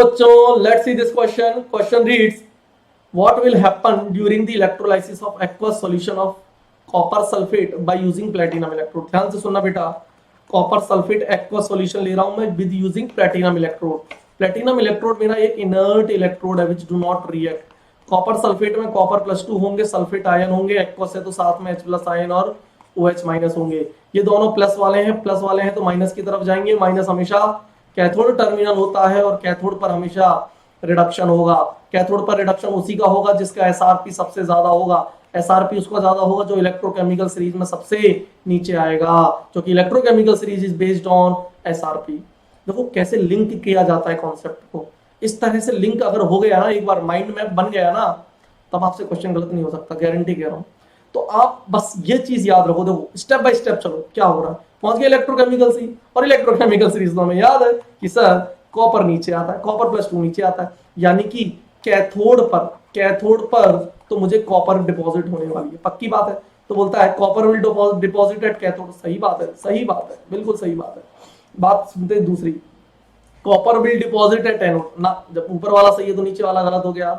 बच्चों, let's see this question. Question reads, what will happen during the electrolysis of aqueous solution of copper sulfate by using platinum electrode. ध्यान से सुनना बेटा, copper sulphate aqua solution ले रहा हूं मैं with using platinum electrode. Platinum electrode मेरा एक इनर्ट इलेक्ट्रोड है which do not react. Copper sulphate में कॉपर +2 होंगे, सल्फेट आयन होंगे, एक्वस है तो साथ में H+ आयन और OH- होंगे. ये दोनों प्लस वाले हैं तो माइनस की तरफ जाएंगे. माइनस हमेशा कैथोड टर्मिनल होता है और कैथोड पर हमेशा रिडक्शन होगा. कैथोड पर रिडक्शन उसी का होगा जिसका एसआरपी सबसे ज्यादा होगा. एसआरपी उसका ज्यादा होगा जो इलेक्ट्रोकेमिकल सीरीज में सबसे नीचे आएगा, क्योंकि electrochemical series is based on SRP. देखो कैसे लिंक किया जाता है कॉन्सेप्ट को. इस तरह से लिंक अगर हो गया ना, एक बार माइंड मैप बन गया ना, तब आपसे क्वेश्चन गलत नहीं हो सकता, गारंटी कह रहा हूं. तो आप बस ये चीज याद रखो. देखो स्टेप बाय स्टेप चलो क्या हो रहा है. पहुंच गए इलेक्ट्रोकेमिकल सीरीज और इलेक्ट्रोकेमिकल सीरीज में याद है कि सर कॉपर नीचे आता है, कॉपर +2 नीचे आता है, यानी कि कैथोड पर तो मुझे कॉपर डिपॉजिट होने वाली है, पक्की बात है. तो बोलता है copper will deposit at cathode. सही बात है, बिल्कुल सही बात है. बात सुनते हैं दूसरी, copper will deposit at anode ना. जब ऊपर वाला सही है तो नीचे वाला गलत हो गया.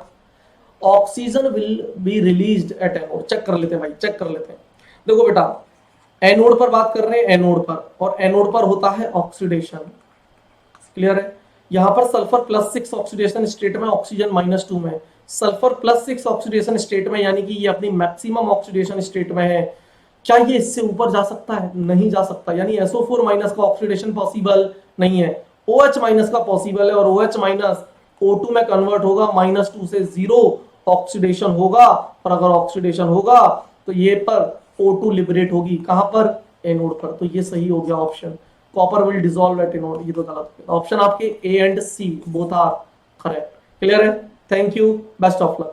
Oxygen will be released at anode. Check कर लेते हैं भाई, चेक कर लेते हैं. देखो बेटा, एनोड पर बात कर रहे हैं, एनोड पर, और एनोड पर होता है ऑक्सीडेशन. क्लियर है. यहां पर सल्फर +6 ऑक्सीडेशन स्टेट में, ऑक्सीजन -2 में. सल्फर +6 ऑक्सीडेशन स्टेट में यानी कि ये अपनी मैक्सिमम ऑक्सीडेशन स्टेट में है. क्या ये इससे ऊपर जा सकता है? नहीं जा सकता. यानी SO4- का ऑक्सीडेशन पॉसिबल नहीं है. OH- का पॉसिबल है, और OH- O2 में कन्वर्ट होगा, -2 से 0 ऑक्सीडेशन होगा. और अगर ऑक्सीडेशन होगा तो ये पर O2 लिबरेट होगी. कहां पर? एनोड पर. तो ये सही हो गया option, copper will dissolve at anode. ये तो गलत है. ऑप्शन आपके A and C both are correct. Clear है. Thank you, best of luck.